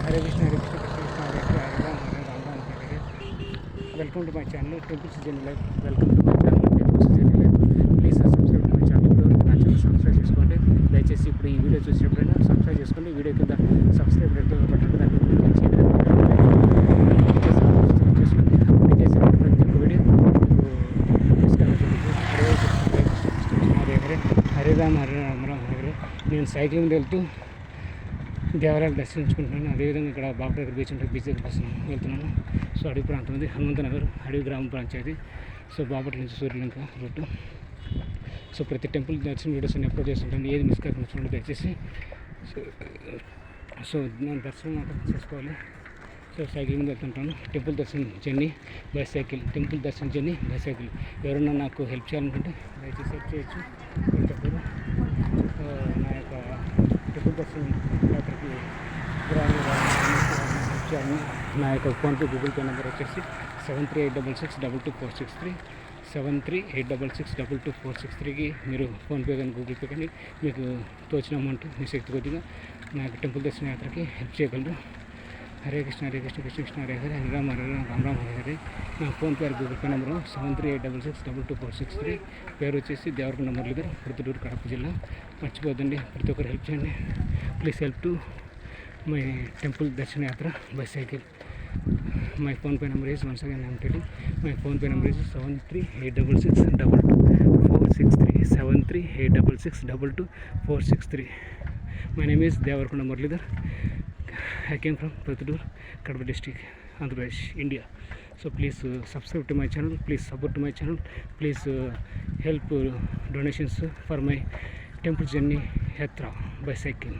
Hare Krishna Hare Krishna Krishna Krishna Hare Hare Hare Rama Hare Rama Rama Hare Hare. Welcome to my channel temples journey life. Welcome to my channel temples journey life. Please subscribe to my channel. నా channel subscribe చేసుకోండి. దయచేసి ఇప్పుడు ఈ video చూసేటప్పుడైనా subscribe చేసుకోండి. Video కింద subscribe button దాన్ని click చేయండి. చేసుకోండి. అప్పుడు చేసే ప్రతి ఒక్క వీడియో హరే హరే హరే రామ హరే రామ రామ హరే హరే. నేను సైక్లింగ్ వెళ్తూ దేవాలయాలు దర్శించుకుంటున్నాను. అదేవిధంగా ఇక్కడ బాపనగర్ బీచ్ ఉంటుంది, బీచ్ దగ్గర బస్సు వెళ్తున్నాను. సో అడవి ప్రాంతం ఉంది, హనుమంతనగర్ అడవి గ్రామ పంచాయతీ. సో బాపట్ల నుంచి సూర్యలంక రూటు. సో ప్రతి టెంపుల్ దర్శనం వీడియోస్ అన్ని అప్లోడ్ చేస్తుంటాను. ఏది మిస్ కాకుండా చూడండి దయచేసి. సో నేను దర్శనం మాత్రం చేసుకోవాలి. సో సైక్లింగ్ వెళ్తుంటాను. టెంపుల్ దర్శనం జర్నీ బై సైకిల్. టెంపుల్ దర్శనం జర్నీ బై సైకిల్. ఎవరన్నా నాకు హెల్ప్ చేయాలనుకుంటే దయచేసి హెల్ప్ చేయొచ్చు. నా యొక్క టెంపుల్ దర్శనం యాత్రకి హెల్ప్ చేయాలని నా యొక్క ఫోన్పే గూగుల్ పే నెంబర్ వచ్చేసి 7386622463 7386622463కి మీరు ఫోన్పే కానీ గూగుల్ పే కానీ మీకు తోచిన అమౌంట్ మీ శక్తి కొద్దిగా నా యొక్క టెంపుల్ దర్శన యాత్రకి హెల్ప్ చేయగలరు. హరే కృష్ణ హరే కృష్ణ కృష్ణ కృష్ణ హరే హరే హరే రామ హరే రామ రామ రామ హరే హరే. నా ఫోన్పే గూగుల్ పే నెంబరు 7386622463. పేరు వచ్చేసి దేవరకొండ మురళీధర్, ప్రొద్దుటూరు, కడప జిల్లా. మర్చిపోద్దండి, ప్రతి ఒక్కరు హెల్ప్ చేయండి. Please help to my temple దర్శన యాత్ర by cycle. My PhonePe number is once again I'm telling. My PhonePe number is 7386622463 7386622463. My name is Devarakonda Muralidhar. I came from Prathudur, Kadapa district, Andhra Pradesh, India. So please subscribe to my channel. Please support to my channel. Please help donations for my temple journey yatra by cycling.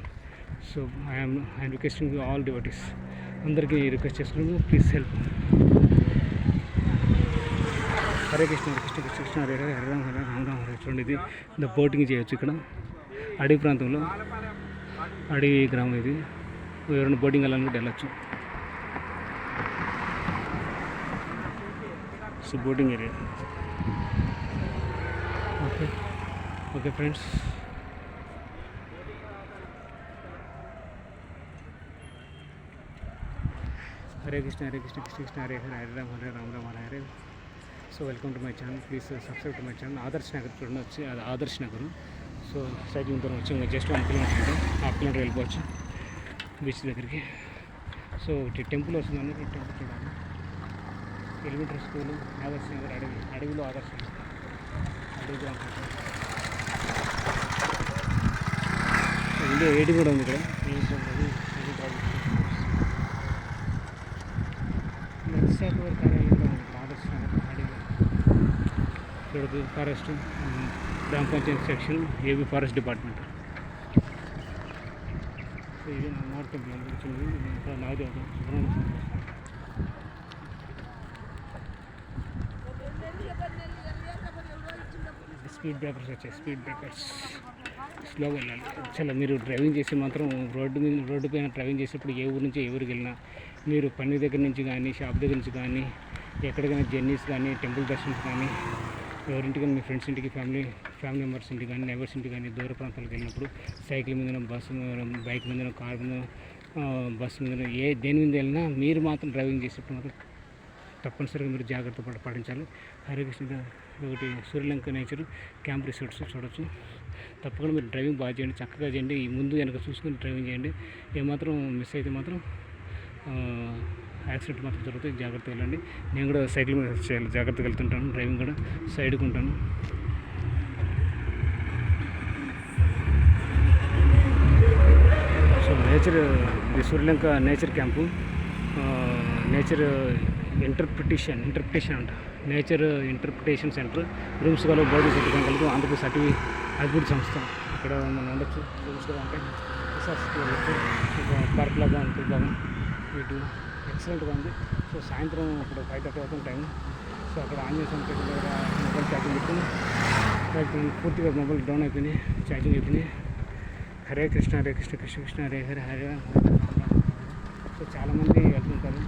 So I am requesting all devotees. అందరికీ request చేస్తున్నాను, please help. Hare Krishna Hare Krishna Krishna Krishna Hare Hare Hare Rama Hare Rama Rama Hare. చూడండి, ఇది boating చేయొచ్చు ఇక్కడ అడవి ప్రాంతంలో. అడవి గ్రామం ఇది. ఎవరైనా బోటింగ్ వెళ్ళాలనుకుంటే వెళ్ళచ్చు. So boating area. Okay friends, Hare Krishna Hare Krishna Krishna Krishna Hare Hare Hare Rama Hare Rama Rama Hare Hare. So welcome to my channel. Please subscribe to my channel. Adarsh Nagar చూడండి, వచ్చి అది ఆదర్శ్ నగర్. సో సైక్లింగ్ దూరం వచ్చి జస్ట్ 1 కిలోమీటర్ ఉంటుంది, హాఫ్ కిలోమీటర్ వెళ్ళిపోవచ్చు బీచ్ దగ్గరికి. సో టెంపుల్ వస్తుందండి, టెంపుల్ చూడాలి. ఎలిమెంటరీ స్కూలు ఆదర్శ నగర్ అడవిలో ఆదర్శ నగర్ అడవి గ్రామం. ఇండియా 80 కూడా ఉంది ఇక్కడ. శాఖ వారి కార్యాలయం కూడా ఉంది ఇక్కడ ఆదర్శ నగర్ అడవి. చూడదు ఫారెస్ట్ గ్రామ panchayat section, AB forest department. So ఇది నా నార్త్ టెంపుల్ వచ్చింది. ఇంకా నాగదేవత సుబ్రహ్మణ్య స్పీడ్ బ్రేకర్స్ వచ్చాయి. స్పీడ్ బ్రేకర్స్ స్లోగా వెళ్ళాలి. చాలా మీరు డ్రైవింగ్ చేసి మాత్రం రోడ్డు పైన డ్రైవింగ్ చేసేటప్పుడు ఏ ఊరు నుంచి ఏ ఊరికి వెళ్ళినా, మీరు పని దగ్గర నుంచి కానీ షాప్ దగ్గర నుంచి కానీ ఎక్కడికైనా జర్నీస్ కానీ టెంపుల్ దర్శన్స్ కానీ ఎవరింటికైనా మీ ఫ్రెండ్స్ ఇంటికి ఫ్యామిలీ మెంబర్స్ ఇంటికి కానీ నైబర్స్ ఇంటికి కానీ దూర ప్రాంతాలకు వెళ్ళినప్పుడు సైకిల్ మీద బస్సు మీద బైక్ మీద కార్ మీద బస్సు మీద దేని మీద వెళ్ళినా మీరు మాత్రం డ్రైవింగ్ చేసేటప్పుడు మాత్రం తప్పనిసరిగా మీరు జాగ్రత్త పాటించాలి. హరే కృష్ణ. ఒకటి సూర్యలంక నేచర్ క్యాంప్ రిసార్ట్స్ చూడవచ్చు. తప్పకుండా మీరు డ్రైవింగ్ బాగా చేయండి, చక్కగా చేయండి. ఈ ముందు వెనక చూసుకొని డ్రైవింగ్ చేయండి. ఏమాత్రం మిస్ అయితే మాత్రం యాక్సిడెంట్ మాత్రం జరుగుతుంది, జాగ్రత్తగా వెళ్ళండి. నేను కూడా సైకిల్ మీద జాగ్రత్తగా వెళ్తుంటాను, డ్రైవింగ్ కూడా సైడ్కి ఉంటాను. సో ఇది Suryalanka nature camp, nature interpretation అంట. Nature interpretation centre. రూమ్స్ కలవు, బోర్డు సెంటర్ కలుగు ఆంధ్రప్రదేశ్ అభివృద్ధి సంస్థ. ఇక్కడ మనం ఉండొచ్చు. రూమ్స్ కూడా ఉంటాయి. పార్క్ లాగా ఉంటుంది, బాగా వీటి ఎక్సలెంట్గా ఉంది. సో సాయంత్రం ఇప్పుడు 5:30 అవుతుంది టైం. సో అక్కడ ఆంజనేయ స్వామి దగ్గర మొబైల్ ఛార్జింగ్ పెట్టుకుని పూర్తిగా మొబైల్ డౌన్ అయిపోయింది, ఛార్జింగ్ అయిపోయింది. హరే కృష్ణ హరే కృష్ణ కృష్ణ కృష్ణ హరే హరే హరే. సో చాలామంది వెళ్తుంటారు.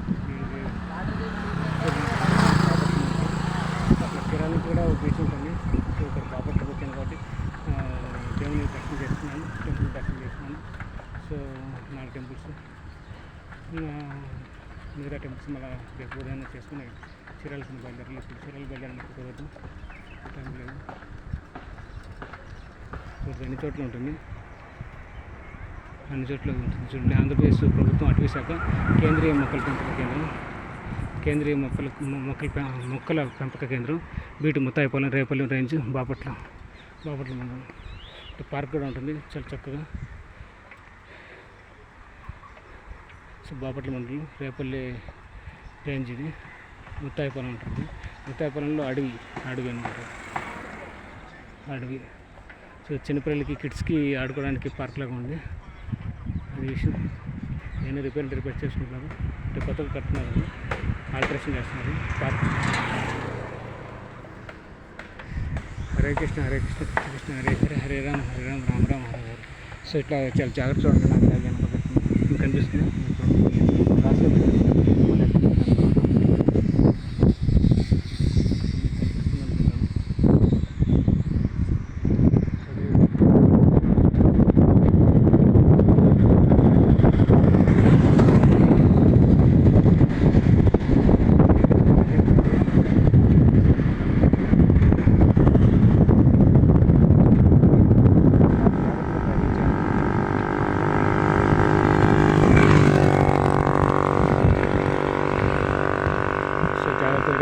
అక్కడ కిరాణి కూడా బీచ్ ఉంటుంది. సో ఇక్కడ బాపట్లకు వచ్చాను కాబట్టి దేవుని దర్శనం చేస్తున్నాను, టెంపుల్ దర్శనం చేస్తున్నాను. సో 4 టెంపుల్స్ మిగతా టెంపుల్స్ మళ్ళీ రేపు ఉదయం చేసుకుని చీరాలకి బయలుదేరాలి. ఇప్పుడు చీరాలు బయలుదేరడానికి కుదరదు, టైం లేదు. అన్ని చోట్ల ఉంటుంది, అన్ని చోట్ల ఉంటుంది. చూడండి, ఆంధ్రప్రదేశ్ ప్రభుత్వం అటవీ శాఖ కేంద్రీయ మొక్కల పెంపక కేంద్రం, కేంద్రీయ మొక్కల పెంపక కేంద్రం బీటు ముత్తాయిపాలెం రేపల్లి రేంజ్ బాపట్ల మండలం. పార్క్ కూడా ఉంటుంది చాలా చక్కగా. సో బాపట్ల మండలం రేపల్లి రేంజ్ ఇది. ముత్తాయిపాలెం ఉంటుంది. ముత్తాయిపాలెంలో అడవి అనమాట, అడవి. సో చిన్నపిల్లలకి కిడ్స్కి ఆడుకోవడానికి పార్క్ లాగా ఉంది. అది విషయం. నేను రిపేర్ చేసుకుంటున్నాను. అంటే కొత్తగా కట్టున్నారు, ఆల్టరేషన్ చేస్తున్నారు పార్క్. హరే కృష్ణ హరే కృష్ణ కృష్ణ కృష్ణ హరే హరే హరే రామ రామ రామ హరే హరే. సో ఇట్లా చాలా జాగ్రత్త చూడండి. నాకు మీకు కనిపిస్తుంది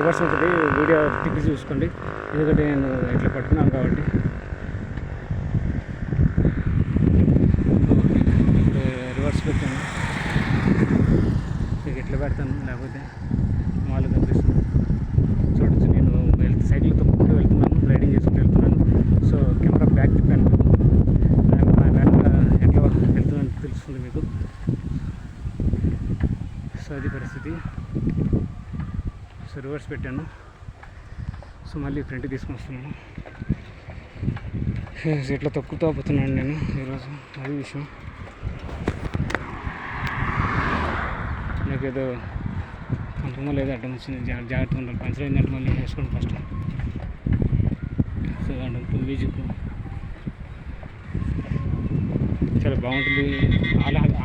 రివర్స్ ఉంటుంది. వీడియో తిప్పి చూసుకోండి, ఎందుకంటే నేను ఇట్లా పట్టుకున్నాను కాబట్టి. ఇప్పుడు రివర్స్ పెట్టాను, మీకు ఎట్లా పెడతాను, లేకపోతే మామూలుగా కనిపిస్తుంది. చూడొచ్చు, నేను సైకిల్ తొక్కుకుంటూ వెళ్తున్నాను, రైడింగ్ చేసుకుంటూ వెళ్తున్నాను. సో కెమెరా బ్యాక్ తిప్పాను, ఎట్లా వెళ్తున్నాను తెలుస్తుంది మీకు. సో అది పరిస్థితి. సో రివర్స్ పెట్టాను. సో మళ్ళీ ఫ్రంట్ తీసుకొని వస్తున్నాను. ఇట్లా తొక్కుతూ పోతున్నాను నేను ఈరోజు. అది విషయం. నాకు ఏదో అంతమో లేదా అడ్డం వచ్చింది, జాగ్రత్తగా ఉండాలి. పంచర్ అయిందంటే మళ్ళీ వేసుకోండి ఫస్ట్. సో అంటే మ్యూజిక్ చాలా బాగుంటుంది,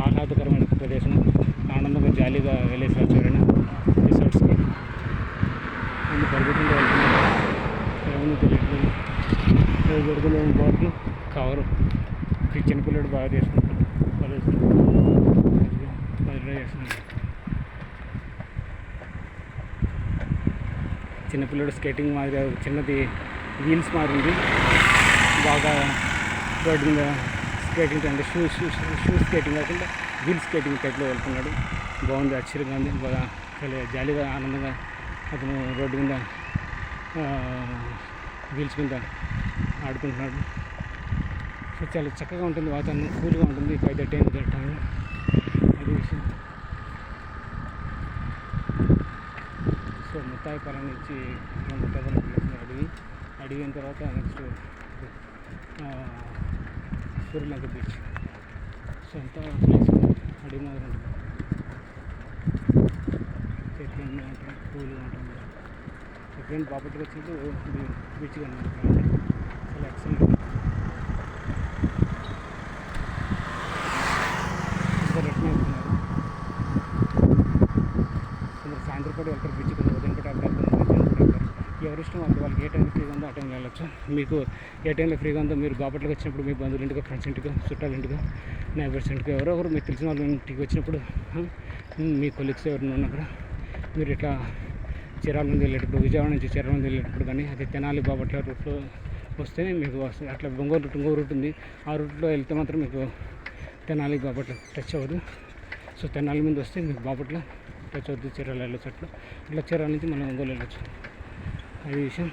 ఆహ్లాదకరమైన ప్రదేశం. ఆనందంగా జాలీగా వెళ్ళేసి వచ్చారని రిసార్ట్స్కి. అన్ని పరిగెత్తుకుంటూ వెళ్తున్నారు, ఏమన్నా తెలియట్లేదు. పెడుతున్న బాటిల్ కవరు చిన్నపిల్లడు బాగా చేసుకుంటాడు, బదిలీ చేస్తున్నాడు. చిన్నపిల్లడు స్కేటింగ్ మాదిరి చిన్నది వీల్స్ మారింది, బాగా రోడ్డు మీద స్కేటింగ్ అంటే షూ స్కేటింగ్ కాకుండా వీల్ స్కేటింగ్ టైప్లో వెళ్తున్నాడు. బాగుంది, ఆశ్చర్యంగా ఉంది, బాగా చాలా జాలీగా ఆనందంగా అతను రోడ్డు మీద వీల్స్ మీద ఆడుకుంటున్నాడు. సో చాలా చక్కగా ఉంటుంది, వాతావరణం కూల్గా ఉంటుంది. 5:30 టైం. అది విషయం. సో ముత్తాయిపాలెం నుంచి ముత్తాయిపాలెం వెళ్తున్నారు. అడవి అయిన తర్వాత నెక్స్ట్ సూర్యలంక బీచ్. సో అంతా ప్లేస్ అడవి మాదిరి ఉంటుంది, చెట్లు ఉంటాయి, పూలు ఉంటుంది. ఎప్పుడైనా బాపట్లకి వచ్చినప్పుడు బీచ్ కనబడుతుంది, చాలా ఎక్సలెంట్. అందరు ఎట్లా వెళ్తున్నారు, కొందరు సాయంత్రం కూడా వెళ్తారు బీచ్కి, ఉదయం కూడా వెళ్తారు, ఎవరి ఇష్టం వాళ్ళు. వాళ్ళకి ఏ టైంలో ఫ్రీగా ఉందో ఆ టైంలో వెళ్ళచ్చు. మీకు ఏ టైంలో ఫ్రీగా ఉందో మీరు బాపట్లకి వచ్చినప్పుడు మీ బంధువుల ఇంటికి, ఫ్రెండ్స్ ఇంటికి, చుట్టాల ఇంటికి, నైబర్స్ ఇంటికి, ఎవరో ఒకరు మీకు తెలిసిన వాళ్ళ ఇంటికి వచ్చినప్పుడు, మీ కొలీగ్స్ ఎవరైనా ఉన్నా కూడా మీరు ఇట్లా చీరాల నుండి వెళ్ళేటప్పుడు, విజయవాడ నుంచి చీరాల నుండి వెళ్ళేటప్పుడు కానీ, అది తెనాలి బాపట్ల రూట్లో వస్తే మీకు వస్తుంది. అట్లా ఇంకో రూట్ ఉంది, ఆ రూట్లో వెళ్తే మాత్రం మీకు తెనాలి బాపట్ల టచ్ అవ్వదు. సో తెనాలి మీద వస్తే మీకు బాపట్ల టచ్ అవుతుంది, చీరాల వెళ్ళొచ్చు. అట్లా చీరాల నుంచి మనం ఒంగోలు వెళ్ళొచ్చు. అది విషయం.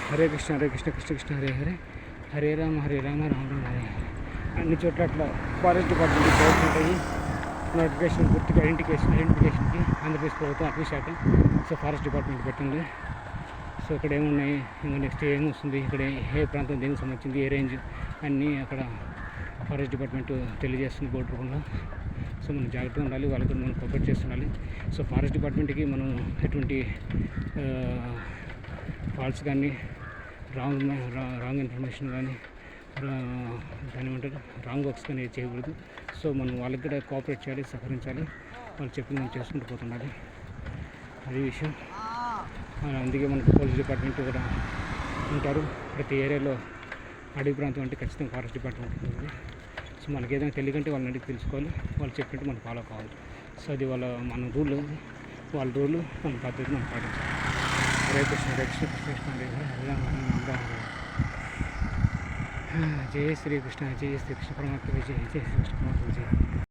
హరే కృష్ణ హరే కృష్ణ కృష్ణ కృష్ణ హరే హరే, హరే రామ రామ రామ హరే. అన్ని చోట్ల అట్లా ఫారెస్ట్ డిపార్ట్మెంట్ బోర్డ్స్ ఉంటాయి, నోటిఫికేషన్ గుర్తుకి ఐడెంటిఫికేషన్కి ఆంధ్రప్రదేశ్ ప్రభుత్వం అటవీ శాఖ. సో ఫారెస్ట్ డిపార్ట్మెంట్ పెట్టింది. సో ఇక్కడ ఏమున్నాయి, ఇంకా నెక్స్ట్ ఏమొస్తుంది, ఇక్కడ ఏ ప్రాంతం దేనికి సంబంధించింది, ఏ రేంజ్ అన్నీ అక్కడ ఫారెస్ట్ డిపార్ట్మెంట్ తెలియజేస్తుంది బోర్డు రూపంలో. సో మనం జాగ్రత్తగా ఉండాలి, వాళ్ళకి మనం కోఆపరేట్ చేస్తుండాలి. సో ఫారెస్ట్ డిపార్ట్మెంట్కి మనం ఎటువంటి ఫాల్స్ కానీ, రాంగ్ ఇన్ఫర్మేషన్ కానీ, దాని ఏమంటారు రాంగ్ వర్క్స్ కానీ చేయకూడదు. సో మనం వాళ్ళకి కూడా కోఆపరేట్ చేయాలి, సహకరించాలి. వాళ్ళు చెప్పింది మనం చేసుకుంటూ పోతుండాలి. అది విషయం. అందుకే మనకు పోలీస్ డిపార్ట్మెంట్ కూడా ఉంటారు. ప్రతి ఏరియాలో అడవి ప్రాంతం అంటే ఖచ్చితంగా ఫారెస్ట్ డిపార్ట్మెంట్ ఉంటుంది. సో మనకి ఏదైనా తెలియకంటే వాళ్ళని అడిగి తెలుసుకోవాలి, వాళ్ళు చెప్పినట్టు మనం ఫాలో కావాలి. సో అది మన రూల్, వాళ్ళ రూలు మన పద్ధతి మనం పాటించాలి. హరే కృష్ణ హరే కృష్ణ కృష్ణ కృష్ణ హరే హరే హరే రామ హరే రామ జయ శ్రీకృష్ణ జయ శ్రీకృష్ణ పరమాత్మ విజయ జయ శ్రీకృష్ణ పరమాత్మ విజయ.